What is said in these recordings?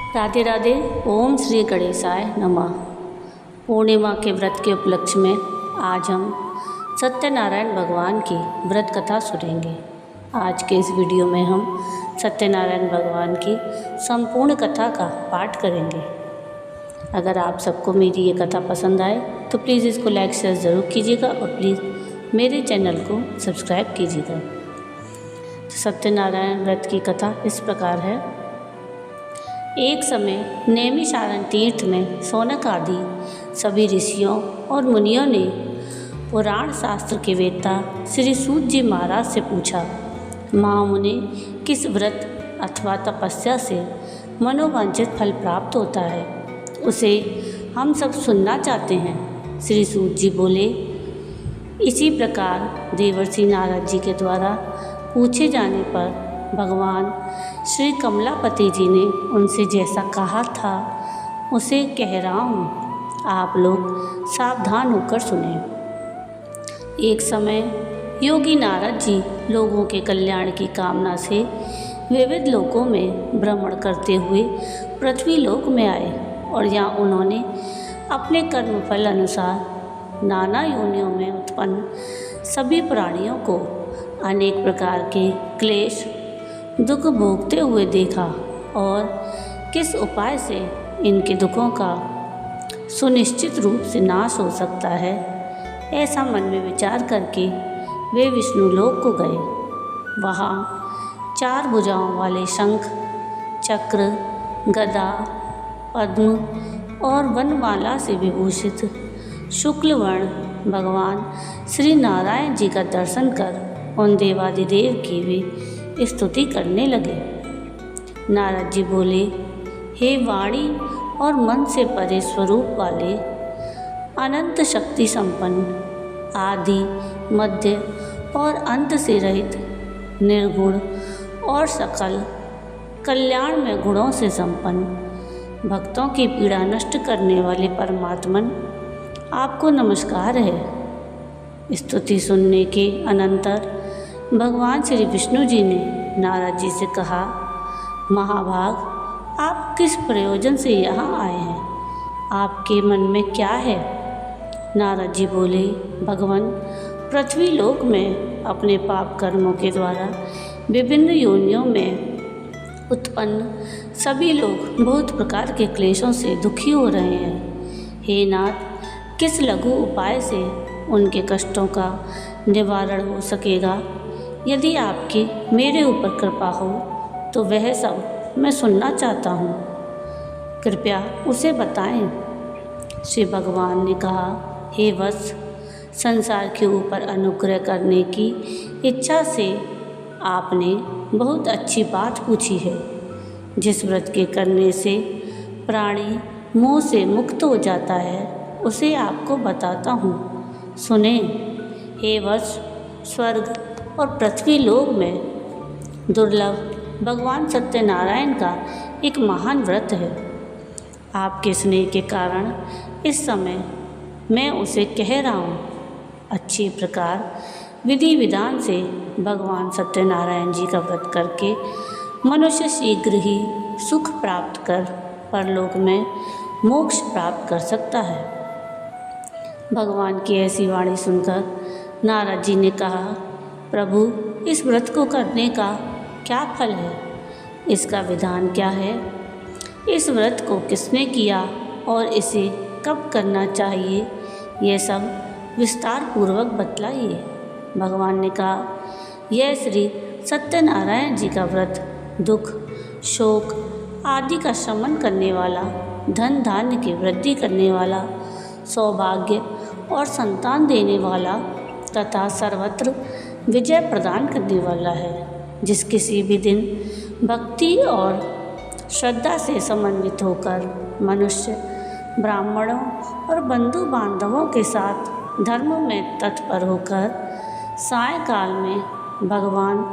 राधे राधे। ओम श्री गणेशाय नमः। पूर्णिमा के व्रत के उपलक्ष्य में आज हम सत्यनारायण भगवान की व्रत कथा सुनेंगे। आज के इस वीडियो में हम सत्यनारायण भगवान की संपूर्ण कथा का पाठ करेंगे। अगर आप सबको मेरी ये कथा पसंद आए तो प्लीज़ इसको लाइक शेयर ज़रूर कीजिएगा और प्लीज़ मेरे चैनल को सब्सक्राइब कीजिएगा। सत्यनारायण व्रत की कथा इस प्रकार है। एक समय नैमिषारण्य तीर्थ में शौनक आदि सभी ऋषियों और मुनियों ने पुराण शास्त्र के वेत्ता श्री सूत जी महाराज से पूछा, महामुनि, किस व्रत अथवा तपस्या से मनोवांछित फल प्राप्त होता है, उसे हम सब सुनना चाहते हैं। श्री सूत जी बोले, इसी प्रकार देवर्षि नारद जी के द्वारा पूछे जाने पर भगवान श्री कमलापति जी ने उनसे जैसा कहा था उसे कह रहा हूँ, आप लोग सावधान होकर सुने। एक समय योगी नारद जी लोगों के कल्याण की कामना से विविध लोकों में भ्रमण करते हुए पृथ्वी लोक में आए और यहाँ उन्होंने अपने कर्मफल अनुसार नाना योनियों में उत्पन्न सभी प्राणियों को अनेक प्रकार के क्लेश दुख भोगते हुए देखा और किस उपाय से इनके दुखों का सुनिश्चित रूप से नाश हो सकता है, ऐसा मन में विचार करके वे विष्णु लोक को गए। वहाँ 4 भुजाओं वाले शंख, चक्र, गदा, पद्म और वनमाला से विभूषित शुक्ल वर्ण भगवान श्री नारायण जी का दर्शन कर उन देवादिदेव की भी स्तुति करने लगे। नारद जी बोले, हे वाणी और मन से परे स्वरूप वाले, अनंत शक्ति संपन्न, आदि मध्य और अंत से रहित, निर्गुण और सकल कल्याण में गुणों से संपन्न, भक्तों की पीड़ा नष्ट करने वाले परमात्मन, आपको नमस्कार है। स्तुति सुनने के अनंतर भगवान श्री विष्णु जी ने नारद जी से कहा, महाभाग, आप किस प्रयोजन से यहाँ आए हैं, आपके मन में क्या है? नारद जी बोले, भगवान, पृथ्वी लोक में अपने पाप कर्मों के द्वारा विभिन्न योनियों में उत्पन्न सभी लोग बहुत प्रकार के क्लेशों से दुखी हो रहे हैं। हे नाथ, किस लघु उपाय से उनके कष्टों का निवारण हो सकेगा? यदि आपकी मेरे ऊपर कृपा हो तो वह सब मैं सुनना चाहता हूँ, कृपया उसे बताएं। श्री भगवान ने कहा, हे वत्स, संसार के ऊपर अनुग्रह करने की इच्छा से आपने बहुत अच्छी बात पूछी है। जिस व्रत के करने से प्राणी मोह से मुक्त हो जाता है उसे आपको बताता हूँ, सुने। हे वत्स, स्वर्ग और पृथ्वी लोक में दुर्लभ भगवान सत्यनारायण का एक महान व्रत है। आपके स्नेह के कारण इस समय मैं उसे कह रहा हूँ। अच्छी प्रकार विधि विधान से भगवान सत्यनारायण जी का व्रत करके मनुष्य शीघ्र ही सुख प्राप्त कर परलोक में मोक्ष प्राप्त कर सकता है। भगवान की ऐसी वाणी सुनकर नारद जी ने कहा, प्रभु, इस व्रत को करने का क्या फल है? इसका विधान क्या है? इस व्रत को किसने किया और इसे कब करना चाहिए, यह सब विस्तार पूर्वक बतलाइए। भगवान ने कहा, यह श्री सत्यनारायण जी का व्रत दुख, शोक आदि का शमन करने वाला, धन धान्य की वृद्धि करने वाला, सौभाग्य और संतान देने वाला तथा सर्वत्र विजय प्रदान करने वाला है। जिस किसी भी दिन भक्ति और श्रद्धा से समन्वित होकर मनुष्य ब्राह्मणों और बंधु बांधवों के साथ धर्म में तत्पर होकर सायंकाल में भगवान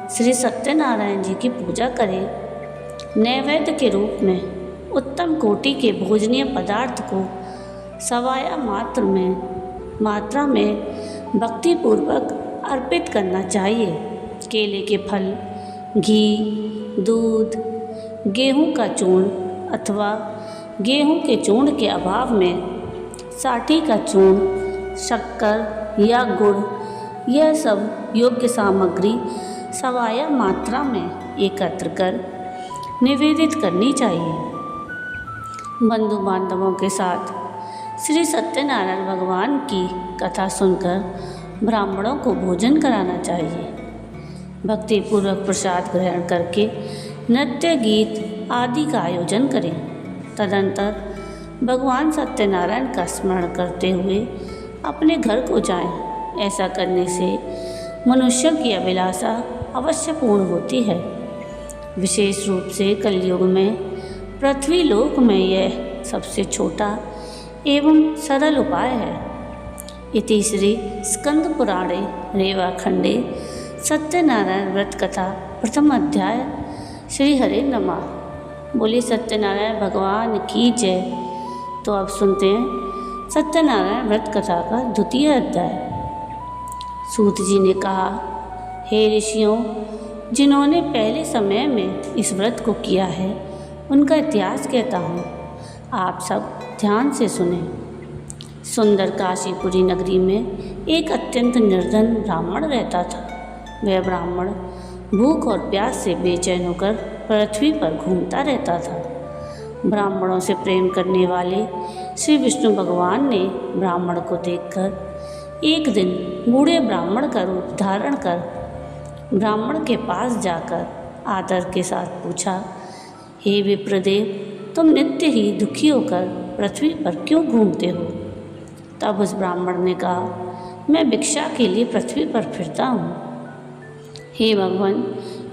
श्री सत्यनारायण जी की पूजा करे, नैवेद्य के रूप में उत्तम कोटि के भोजनीय पदार्थ को सवाया मात्रा में भक्तिपूर्वक अर्पित करना चाहिए। केले के फल, घी, दूध, गेहूं का चूर्ण, अथवा गेहूं के चूर्ण के अभाव में साठी का चूर्ण, शक्कर या गुड़, यह सब योग्य सामग्री सवाया मात्रा में एकत्र कर निवेदित करनी चाहिए। बंधु बांधवों के साथ श्री सत्यनारायण भगवान की कथा सुनकर ब्राह्मणों को भोजन कराना चाहिए। भक्तिपूर्वक प्रसाद ग्रहण करके नृत्य, गीत आदि का आयोजन करें। तदंतर भगवान सत्यनारायण का स्मरण करते हुए अपने घर को जाएं। ऐसा करने से मनुष्यों की अभिलाषा अवश्य पूर्ण होती है। विशेष रूप से कलयुग में पृथ्वी लोक में यह सबसे छोटा एवं सरल उपाय है। इति श्री स्कंद पुराणे रेवाखंडे सत्यनारायण व्रत कथा प्रथम अध्याय। श्री हरे नमः। बोलिए सत्यनारायण भगवान की जय। तो अब सुनते हैं सत्यनारायण व्रत कथा का द्वितीय अध्याय। सूत जी ने कहा, हे ऋषियों, जिन्होंने पहले समय में इस व्रत को किया है उनका इतिहास कहता हूँ, आप सब ध्यान से सुने। सुंदर काशीपुरी नगरी में एक अत्यंत निर्धन ब्राह्मण रहता था। वह ब्राह्मण भूख और प्यास से बेचैन होकर पृथ्वी पर घूमता रहता था। ब्राह्मणों से प्रेम करने वाले श्री विष्णु भगवान ने ब्राह्मण को देखकर एक दिन बूढ़े ब्राह्मण का रूप धारण कर ब्राह्मण के पास जाकर आदर के साथ पूछा, हे विप्रदेव, तुम नित्य ही दुखी होकर पृथ्वी पर क्यों घूमते हो? तब उस ब्राह्मण ने कहा, मैं भिक्षा के लिए पृथ्वी पर फिरता हूँ। हे भगवान,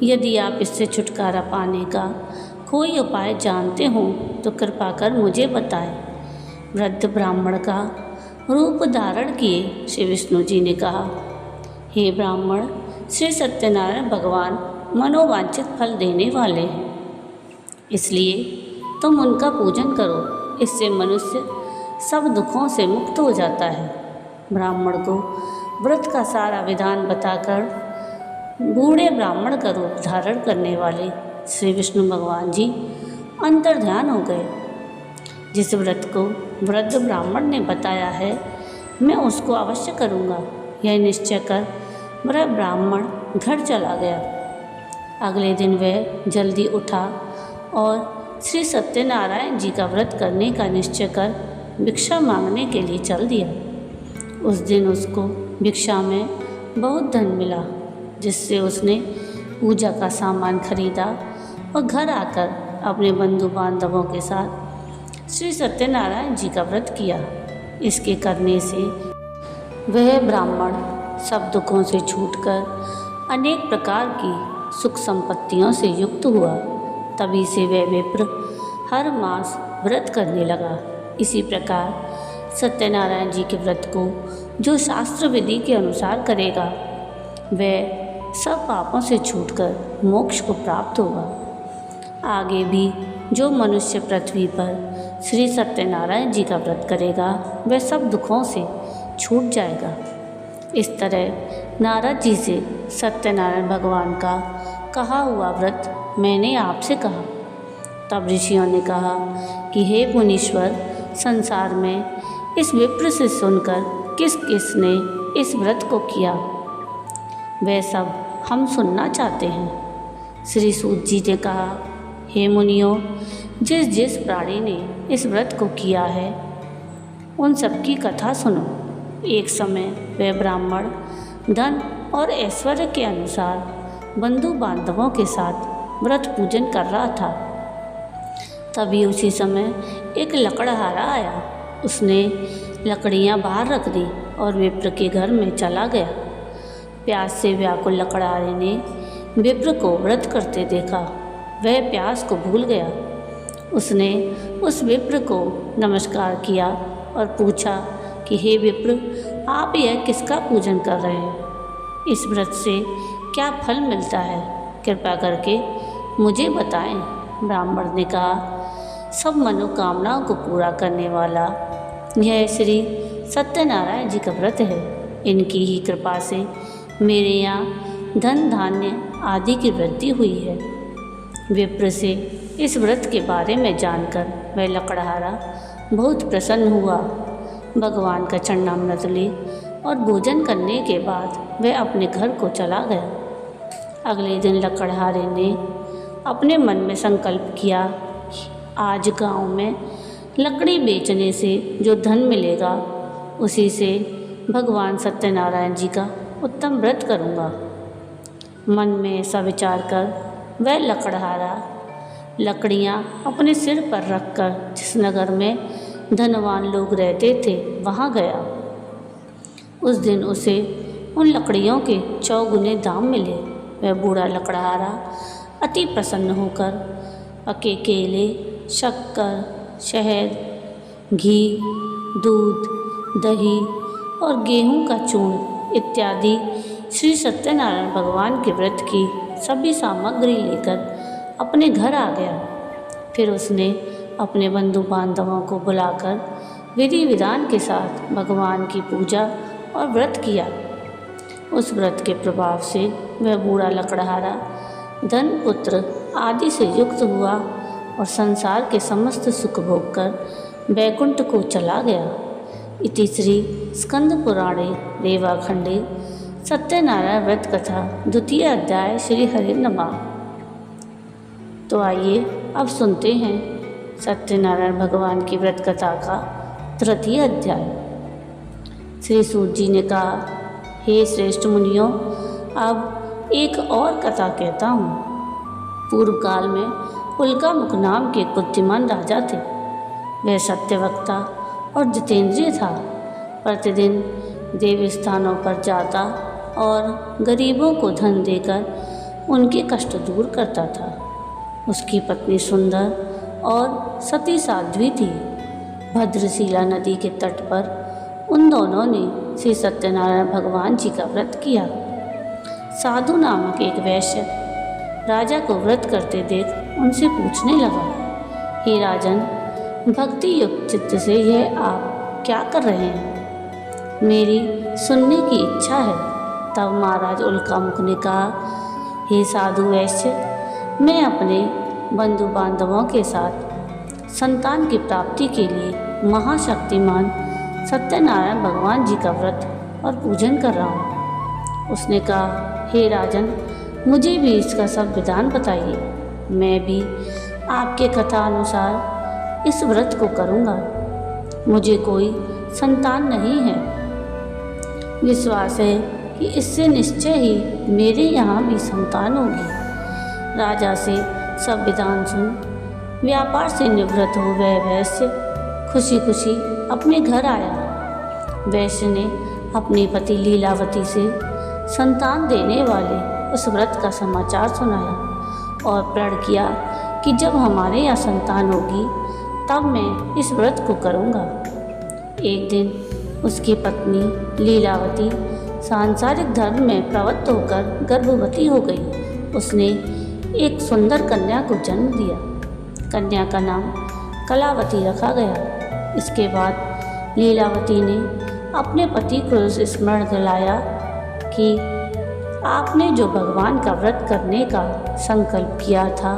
यदि आप इससे छुटकारा पाने का कोई उपाय जानते हो तो कृपा कर मुझे बताएं। वृद्ध ब्राह्मण का रूप धारण किए श्री विष्णु जी ने कहा, हे ब्राह्मण, श्री सत्यनारायण भगवान मनोवांछित फल देने वाले हैं, इसलिए तुम उनका पूजन करो। इससे मनुष्य सब दुखों से मुक्त हो जाता है। ब्राह्मण को व्रत का सारा विधान बताकर बूढ़े ब्राह्मण का रूप धारण करने वाले श्री विष्णु भगवान जी अंतर्ध्यान हो गए। जिस व्रत को वृद्ध ब्राह्मण ने बताया है, मैं उसको अवश्य करूँगा, यह निश्चय कर वह ब्राह्मण घर चला गया। अगले दिन वह जल्दी उठा और श्री सत्यनारायण जी का व्रत करने का निश्चय कर भिक्षा मांगने के लिए चल दिया। उस दिन उसको भिक्षा में बहुत धन मिला, जिससे उसने पूजा का सामान खरीदा और घर आकर अपने बंधु बांधवों के साथ श्री सत्यनारायण जी का व्रत किया। इसके करने से वह ब्राह्मण सब दुखों से छूटकर अनेक प्रकार की सुख संपत्तियों से युक्त हुआ। तभी से वह विप्र हर मास व्रत करने लगा। इसी प्रकार सत्यनारायण जी के व्रत को जो शास्त्र विधि के अनुसार करेगा, वह सब पापों से छूटकर मोक्ष को प्राप्त होगा। आगे भी जो मनुष्य पृथ्वी पर श्री सत्यनारायण जी का व्रत करेगा, वह सब दुखों से छूट जाएगा। इस तरह नारद जी से सत्यनारायण भगवान का कहा हुआ व्रत मैंने आपसे कहा। तब ऋषियों ने कहा कि हे मुनीश्वर, संसार में इस विप्र से सुनकर किस किस ने इस व्रत को किया, वह सब हम सुनना चाहते हैं। श्री सूत जी ने कहा, हे मुनियों, जिस जिस प्राणी ने इस व्रत को किया है उन सबकी कथा सुनो। एक समय वह ब्राह्मण धन और ऐश्वर्य के अनुसार बंधु बांधवों के साथ व्रत पूजन कर रहा था। तभी उसी समय एक लकड़हारा आया। उसने लकड़ियाँ बाहर रख दी और विप्र के घर में चला गया। प्यास से व्याकुल लकड़हारे ने विप्र को व्रत करते देखा। वह प्यास को भूल गया। उसने उस विप्र को नमस्कार किया और पूछा कि हे विप्र, आप यह किसका पूजन कर रहे हैं? इस व्रत से क्या फल मिलता है? कृपा करके मुझे बताएं। ब्राह्मण ने कहा, सब मनोकामनाओं को पूरा करने वाला यह श्री सत्यनारायण जी का व्रत है। इनकी ही कृपा से मेरे यहाँ धन धान्य आदि की वृद्धि हुई है। विप्र से इस व्रत के बारे में जानकर वह लकड़हारा बहुत प्रसन्न हुआ। भगवान का चरणामृत ले और भोजन करने के बाद वह अपने घर को चला गया। अगले दिन लकड़हारे ने अपने मन में संकल्प किया, आज गांव में लकड़ी बेचने से जो धन मिलेगा उसी से भगवान सत्यनारायण जी का उत्तम व्रत करूंगा। मन में ऐसा विचार कर वह लकड़हारा लकड़ियां अपने सिर पर रखकर जिस नगर में धनवान लोग रहते थे वहां गया। उस दिन उसे उन लकड़ियों के 4 गुने दाम मिले। वह बूढ़ा लकड़हारा अति प्रसन्न होकर पके केले, शक्कर, शहद, घी, दूध, दही और गेहूं का चूर्ण इत्यादि श्री सत्यनारायण भगवान के व्रत की सभी सामग्री लेकर अपने घर आ गया। फिर उसने अपने बंधु बांधवों को बुलाकर विधि विधान के साथ भगवान की पूजा और व्रत किया। उस व्रत के प्रभाव से वह बूढ़ा लकड़हारा धन, पुत्र आदि से युक्त हुआ और संसार के समस्त सुख भोग कर वैकुंठ को चला गया। इति श्री स्कंद पुराणे रेवाखंडे सत्यनारायण व्रत कथा द्वितीय अध्याय श्री हरि नमः। तो आइए अब सुनते हैं सत्यनारायण भगवान की व्रत कथा का तृतीय अध्याय। श्री सूत जी ने कहा, हे श्रेष्ठ मुनियों, अब एक और कथा कहता हूँ। पूर्व काल में उल्कामुख नाम के एक बुद्धिमान राजा थे। वह सत्यवक्ता और जितेंद्रिय था। प्रतिदिन देव स्थानों पर जाता और गरीबों को धन देकर उनके कष्ट दूर करता था। उसकी पत्नी सुंदर और सती साध्वी थी। भद्रशिला नदी के तट पर उन दोनों ने श्री सत्यनारायण भगवान जी का व्रत किया। साधु नामक एक वैश्य राजा को व्रत करते देख उनसे पूछने लगा, हे राजन, भक्ति युक्त चित्त से यह आप क्या कर रहे हैं? मेरी सुनने की इच्छा है। तब महाराज उल्कामुख ने कहा, हे साधु वैश्य, मैं अपने बंधु बांधवों के साथ संतान की प्राप्ति के लिए महाशक्तिमान सत्यनारायण भगवान जी का व्रत और पूजन कर रहा हूँ। उसने कहा, हे राजन, मुझे भी इसका सब विधान बताइए। मैं भी आपके कथा अनुसार इस व्रत को करूँगा। मुझे कोई संतान नहीं है। विश्वास है कि इससे निश्चय ही मेरे यहाँ भी संतान होगी। राजा से सब विधान सुन व्यापार से निवृत्त हो वह वैश्य खुशी खुशी अपने घर आया। वैश्य ने अपनी पति लीलावती से संतान देने वाले उस व्रत का समाचार सुनाया और प्रण किया कि जब हमारे यहाँ संतान होगी तब मैं इस व्रत को करूँगा। एक दिन उसकी पत्नी लीलावती सांसारिक धर्म में प्रवृत्त होकर गर्भवती हो गई। उसने एक सुंदर कन्या को जन्म दिया। कन्या का नाम कलावती रखा गया। इसके बाद लीलावती ने अपने पति को स्मरण दिलाया कि आपने जो भगवान का व्रत करने का संकल्प किया था,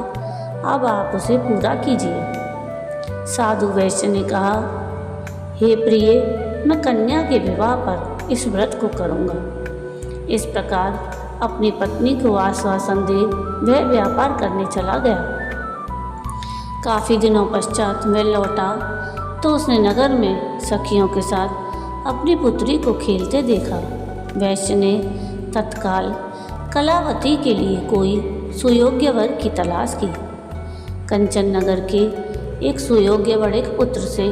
अब आप उसे पूरा कीजिए। साधु वैश्य ने कहा, हे प्रिय, मैं कन्या के विवाह पर इस व्रत को करूँगा। इस प्रकार अपनी पत्नी को आश्वासन दे वह व्यापार करने चला गया। काफ़ी दिनों पश्चात वह लौटा तो उसने नगर में सखियों के साथ अपनी पुत्री को खेलते देखा। वैश्य ने तत्काल कलावती के लिए कोई सुयोग्य वर की तलाश की। कंचन नगर के एक सुयोग्य बड़े पुत्र से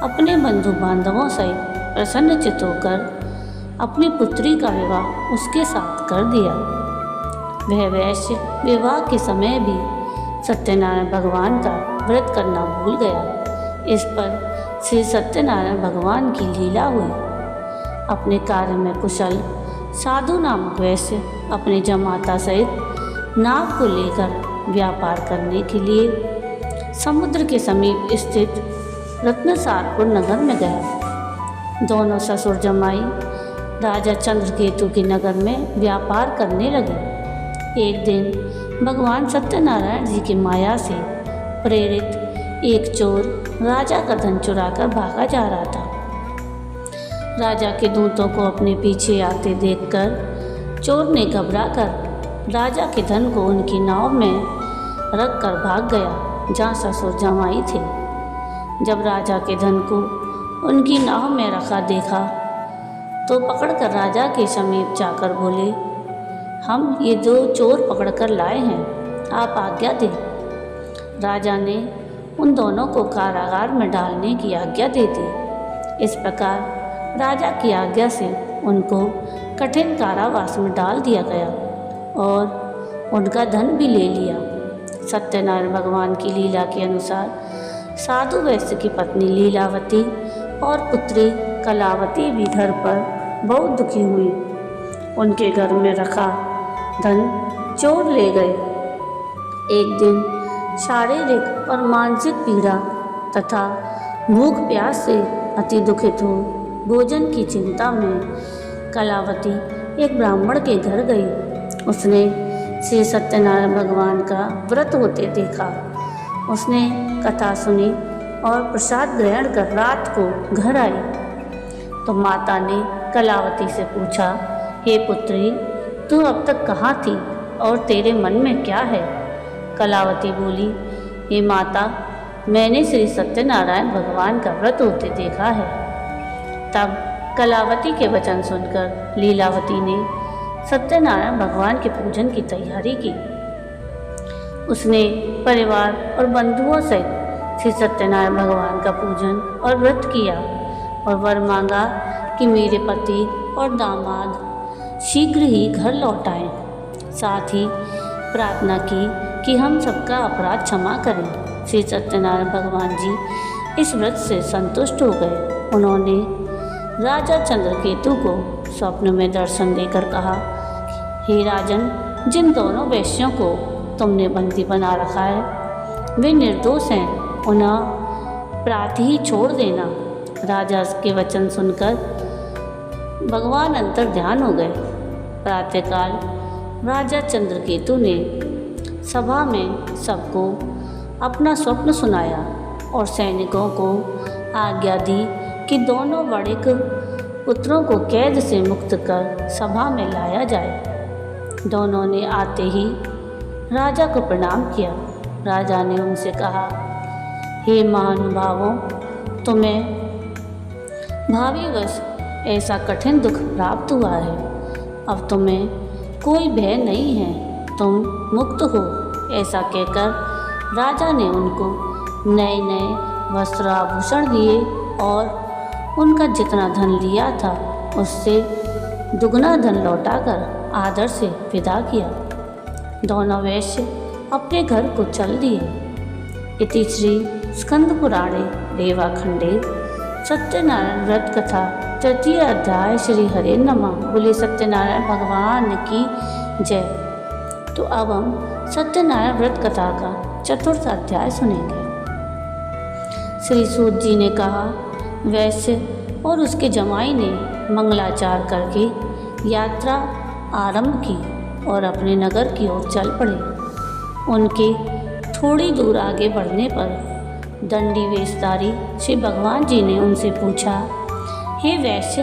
अपने बंधु बांधवों सहित प्रसन्नचित्त होकर अपनी पुत्री का विवाह उसके साथ कर दिया। वह वैश्य विवाह के समय भी सत्यनारायण भगवान का व्रत करना भूल गया। इस पर श्री सत्यनारायण भगवान की लीला हुई। अपने कार्य में कुशल साधु नामक वैश्य अपने जमाता सहित नाव को लेकर व्यापार करने के लिए समुद्र के समीप स्थित रत्नसारपुर नगर में गया। दोनों ससुर जमाई राजा चंद्रकेतु के नगर में व्यापार करने लगे। एक दिन भगवान सत्यनारायण जी की माया से प्रेरित एक चोर राजा का धन चुराकर भागा जा रहा था। राजा के दूतों को अपने पीछे आते देखकर चोर ने घबराकर राजा के धन को उनकी नाव में रख कर भाग गया जहाँ ससुर जमाई थे। जब राजा के धन को उनकी नाव में रखा देखा तो पकड़कर राजा के समीप जाकर बोले, हम ये दो चोर पकड़कर लाए हैं, आप आज्ञा दें। राजा ने उन दोनों को कारागार में डालने की आज्ञा दे दी। इस प्रकार राजा की आज्ञा से उनको कठिन कारावास में डाल दिया गया और उनका धन भी ले लिया। सत्यनारायण भगवान की लीला के अनुसार साधु वैश्य की पत्नी लीलावती और पुत्री कलावती भी घर पर बहुत दुखी हुई। उनके घर में रखा धन चोर ले गए। एक दिन शारीरिक और मानसिक पीड़ा तथा भूख प्यास से अति दुखित हो भोजन की चिंता में कलावती एक ब्राह्मण के घर गई। उसने श्री सत्यनारायण भगवान का व्रत होते देखा। उसने कथा सुनी और प्रसाद ग्रहण कर रात को घर आई तो माता ने कलावती से पूछा, हे पुत्री, तू अब तक कहाँ थी और तेरे मन में क्या है? कलावती बोली, हे माता, मैंने श्री सत्यनारायण भगवान का व्रत होते देखा है। तब कलावती के वचन सुनकर लीलावती ने सत्यनारायण भगवान के पूजन की तैयारी की। उसने परिवार और बंधुओं सहित श्री सत्यनारायण भगवान का पूजन और व्रत किया और वर मांगा कि मेरे पति और दामाद शीघ्र ही घर लौट आएं। साथ ही प्रार्थना की कि हम सबका अपराध क्षमा करें। श्री सत्यनारायण भगवान जी इस व्रत से संतुष्ट हो गए। उन्होंने राजा चंद्रकेतु को स्वप्न में दर्शन देकर कहा, हे राजन, जिन दोनों वैश्यों को तुमने बंदी बना रखा है वे निर्दोष हैं, उन्हें प्रातः ही छोड़ देना। राजा के वचन सुनकर भगवान अंतर ध्यान हो गए। प्रातःकाल राजा चंद्रकेतु ने सभा में सबको अपना स्वप्न सुनाया और सैनिकों को आज्ञा दी कि दोनों बड़े पुत्रों को कैद से मुक्त कर सभा में लाया जाए। दोनों ने आते ही राजा को प्रणाम किया। राजा ने उनसे कहा, हे महानुभावों, तुम्हें भावीवश ऐसा कठिन दुख प्राप्त हुआ है। अब तुम्हें कोई भय नहीं है, तुम मुक्त हो। ऐसा कहकर राजा ने उनको नए नए वस्त्र आभूषण दिए और उनका जितना धन लिया था उससे दुगना धन लौटाकर आदर से विदा किया। दोनों वैश्य अपने घर को चल दिए। इति श्री स्कंद पुराणे रेवाखंडे सत्यनारायण व्रत कथा तृतीय अध्याय। श्री हरे नमः। बोले सत्यनारायण भगवान की जय। तो अब हम सत्यनारायण व्रत कथा का चतुर्थ अध्याय सुनेंगे। श्री सूत जी ने कहा, वैश्य और उसके जमाई ने मंगलाचार करके यात्रा आरंभ की और अपने नगर की ओर चल पड़े। उनके थोड़ी दूर आगे बढ़ने पर दंडी वेशधारी श्री भगवान जी ने उनसे पूछा, हे वैश्य,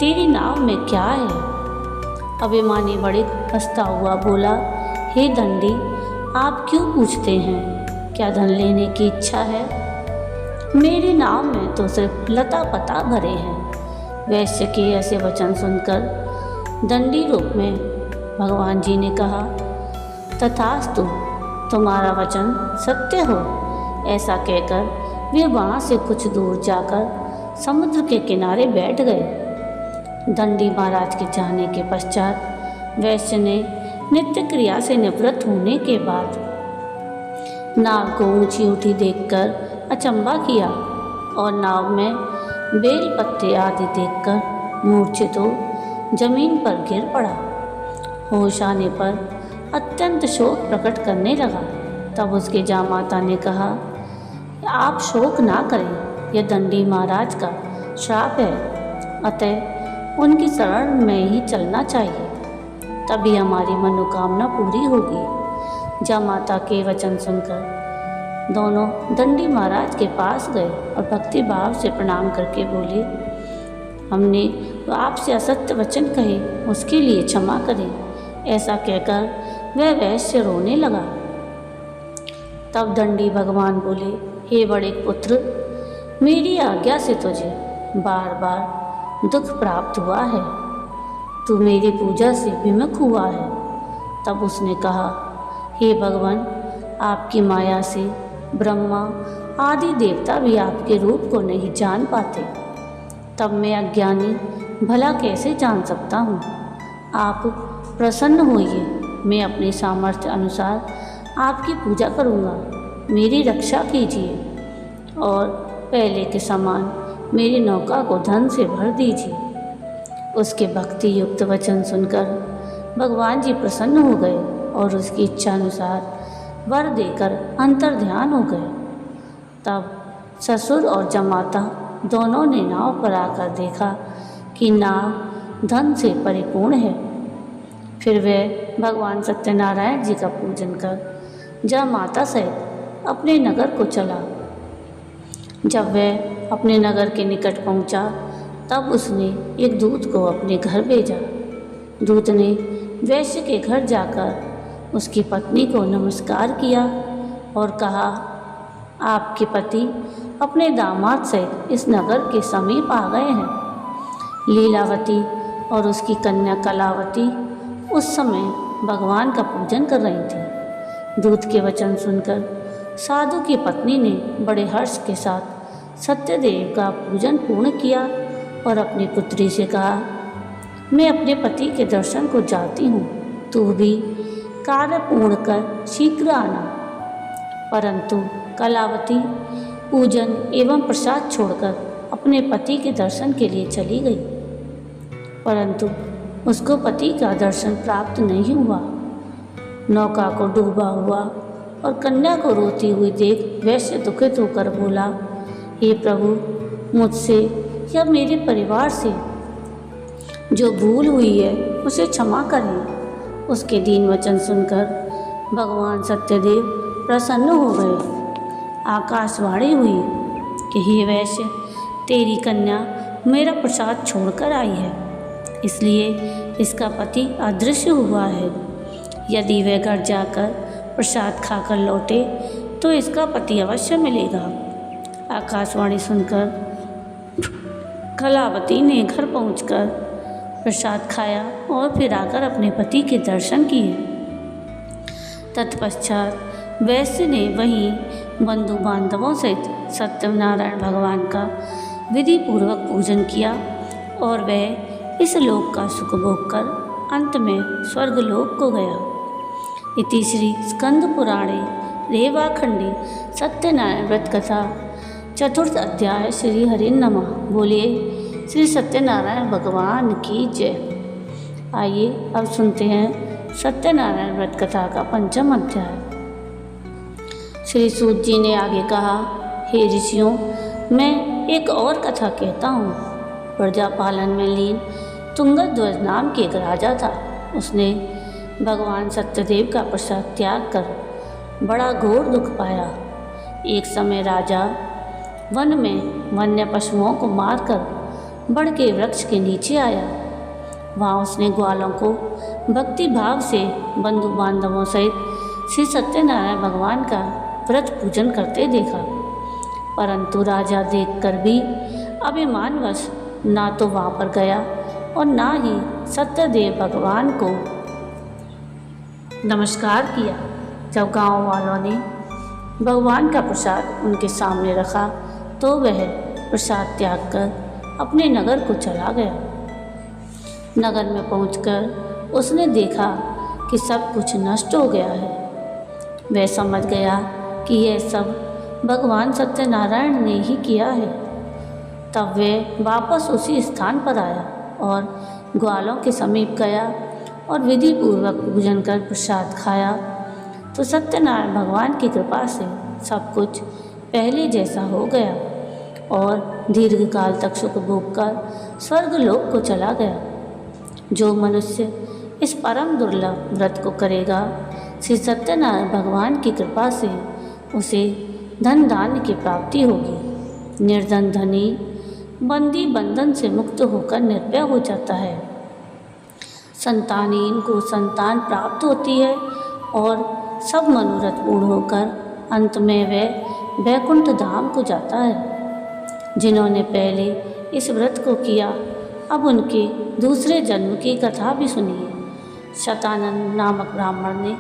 तेरी नाव में क्या है? अभिमानी बड़े हंसता हुआ बोला, हे दंडी, आप क्यों पूछते हैं? क्या धन लेने की इच्छा है? मेरी नाव में तो सिर्फ लता पता भरे हैं। वैश्य के ऐसे वचन सुनकर दंडी रूप में भगवान जी ने कहा, तथास्तु, तुम्हारा वचन सत्य हो। ऐसा कहकर वे वहाँ से कुछ दूर जाकर समुद्र के किनारे बैठ गए। दंडी महाराज के जाने के पश्चात वैश्य ने नित्य क्रिया से निवृत्त होने के बाद नाव को ऊंची उठी देखकर अचंभा किया और नाव में बेल पत्ते आदि देखकर मूर्छित हो जमीन पर गिर पड़ा। होश आने पर अत्यंत शोक प्रकट करने लगा। तब उसके जामाता ने कहा, आप शोक ना करें, यह दंडी महाराज का श्राप है, अतः उनकी शरण में ही चलना चाहिए, तभी हमारी मनोकामना पूरी होगी। जामाता के वचन सुनकर दोनों दंडी महाराज के पास गए और भक्ति भाव से प्रणाम करके बोले, हमने तो आपसे असत्य वचन कहे, उसके लिए क्षमा करें। ऐसा कहकर वह वैश्य रोने लगा। तब दंडी भगवान बोले, हे बड़े पुत्र, मेरी आज्ञा से तुझे बार बार दुख प्राप्त हुआ है, तू मेरी पूजा से विमुख हुआ है। तब उसने कहा, हे भगवान, आपकी माया से ब्रह्मा आदि देवता भी आपके रूप को नहीं जान पाते, तब मैं अज्ञानी भला कैसे जान सकता हूँ। आप प्रसन्न होइए, मैं अपने सामर्थ्य अनुसार आपकी पूजा करूँगा, मेरी रक्षा कीजिए और पहले के समान मेरी नौका को धन से भर दीजिए। उसके भक्ति युक्त वचन सुनकर भगवान जी प्रसन्न हो गए और उसकी इच्छा अनुसार वर देकर अंतर्ध्यान हो गए। तब ससुर और जमाता दोनों ने नाव पर आकर देखा कि नाव धन से परिपूर्ण है। फिर वे भगवान सत्यनारायण जी का पूजन कर जमाता सहित अपने नगर को चला। जब वह अपने नगर के निकट पहुंचा, तब उसने एक दूत को अपने घर भेजा। दूत ने वैश्य के घर जाकर उसकी पत्नी को नमस्कार किया और कहा, आपके पति अपने दामाद सहित इस नगर के समीप आ गए हैं। लीलावती और उसकी कन्या कलावती उस समय भगवान का पूजन कर रही थी। दूत के वचन सुनकर साधु की पत्नी ने बड़े हर्ष के साथ सत्यदेव का पूजन पूर्ण किया और अपनी पुत्री से कहा, मैं अपने पति के दर्शन को जाती हूँ, तू भी कार्य पूर्ण कर शीघ्र आना। परंतु कलावती पूजन एवं प्रसाद छोड़कर अपने पति के दर्शन के लिए चली गई, परंतु उसको पति का दर्शन प्राप्त नहीं हुआ। नौका को डूबा हुआ और कन्या को रोती हुई देख वैश्य दुखित होकर बोला, हे प्रभु, मुझसे या मेरे परिवार से जो भूल हुई है उसे क्षमा करें। उसके दीन वचन सुनकर भगवान सत्यदेव प्रसन्न हो गए। आकाशवाणी हुई कि हे वैश्य, तेरी कन्या मेरा प्रसाद छोड़कर आई है, इसलिए इसका पति अदृश्य हुआ है। यदि वह घर जाकर प्रसाद खाकर लौटे तो इसका पति अवश्य मिलेगा। आकाशवाणी सुनकर कलावती ने घर पहुंचकर प्रसाद खाया और फिर आकर अपने पति के दर्शन किए। तत्पश्चात वैश्य ने वहीं बंधु बांधवों सहित सत्यनारायण भगवान का विधि पूर्वक पूजन किया और वह इस लोक का सुख भोग कर अंत में स्वर्गलोक को गया। इति श्री स्कंद पुराणे रेवाखंडे सत्यनारायण व्रत कथा चतुर्थ अध्याय। श्री हरि नमः। बोलिए श्री सत्यनारायण भगवान की जय। आइए अब सुनते हैं सत्यनारायण व्रत कथा का पंचम अध्याय। श्री सूत जी ने आगे कहा, हे ऋषियों, मैं एक और कथा कहता हूँ। प्रजा पालन में लीन तुंगध्वज नाम के एक राजा था। उसने भगवान सत्यदेव का प्रसाद त्याग कर बड़ा घोर दुख पाया। एक समय राजा वन में वन्य पशुओं को मारकर बड़ के वृक्ष के नीचे आया। वहाँ उसने ग्वालों को भक्ति भाव से बंधु बांधवों सहित श्री सत्यनारायण भगवान का व्रत पूजन करते देखा, परंतु राजा देखकर भी अभिमानवश ना तो वहाँ पर गया और ना ही सत्यदेव भगवान को नमस्कार किया। जब गांव वालों ने भगवान का प्रसाद उनके सामने रखा तो वह प्रसाद त्याग कर अपने नगर को चला गया। नगर में पहुंचकर उसने देखा कि सब कुछ नष्ट हो गया है। वह समझ गया कि यह सब भगवान सत्यनारायण ने ही किया है। तब वह वापस उसी स्थान पर आया और ग्वालों के समीप गया और विधि पूर्वक पूजन कर प्रसाद खाया तो सत्यनारायण भगवान की कृपा से सब कुछ पहले जैसा हो गया और दीर्घ काल तक सुख भोग कर स्वर्गलोक को चला गया। जो मनुष्य इस परम दुर्लभ व्रत को करेगा, श्री सत्यनारायण भगवान की कृपा से उसे धन धान्य की प्राप्ति होगी। निर्धन धनी बंदी बंधन से मुक्त होकर निर्भय हो जाता है। संतानहीन को संतान प्राप्त होती है और सब मनोरथ पूर्ण होकर अंत में वह वैकुंठ धाम को जाता है। जिन्होंने पहले इस व्रत को किया, अब उनके दूसरे जन्म की कथा भी सुनिए। शतानंद नामक ब्राह्मण ने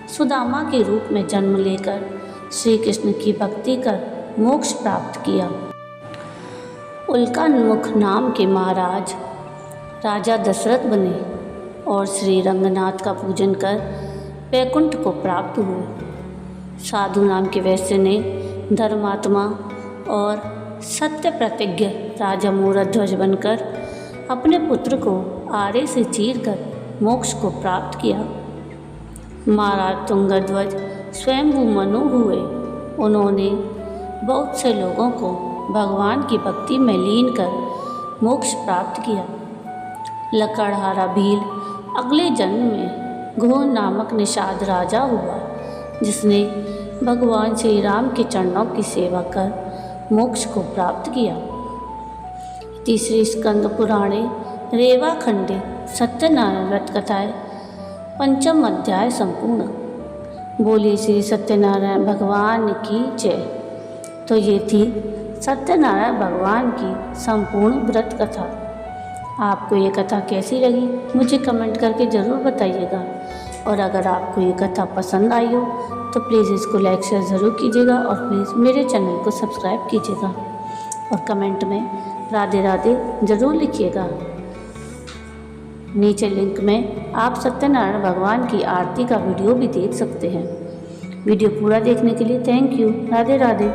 सुदामा के रूप में जन्म लेकर श्री कृष्ण की भक्ति कर मोक्ष प्राप्त किया। उल्कान्मुख नाम के महाराज राजा दशरथ बने और श्री रंगनाथ का पूजन कर वैकुंठ को प्राप्त हुए। साधु नाम के वैश्य ने धर्मात्मा और सत्य प्रतिज्ञ राजा मूरध्वज बनकर अपने पुत्र को आरे से चीरकर मोक्ष को प्राप्त किया। महाराज तुंगध्वज स्वयंभू मनु हुए। उन्होंने बहुत से लोगों को भगवान की भक्ति में लीन कर मोक्ष प्राप्त किया। लकड़हारा भील अगले जन्म में घोर नामक निषाद राजा हुआ, जिसने भगवान श्री राम के चरणों की सेवा कर मोक्ष को प्राप्त किया। तीसरी स्कंद पुराणे रेवा खंडे सत्यनारायण व्रत कथाएँ पंचम अध्याय संपूर्ण। बोली श्री सत्यनारायण भगवान की जय। तो ये थी सत्यनारायण भगवान की संपूर्ण व्रत कथा। आपको ये कथा कैसी लगी मुझे कमेंट करके ज़रूर बताइएगा, और अगर आपको ये कथा पसंद आई हो तो प्लीज़ इसको लाइक शेयर ज़रूर कीजिएगा, और प्लीज़ मेरे चैनल को सब्सक्राइब कीजिएगा, और कमेंट में राधे राधे ज़रूर लिखिएगा। नीचे लिंक में आप सत्यनारायण भगवान की आरती का वीडियो भी देख सकते हैं। वीडियो पूरा देखने के लिए थैंक यू। राधे राधे।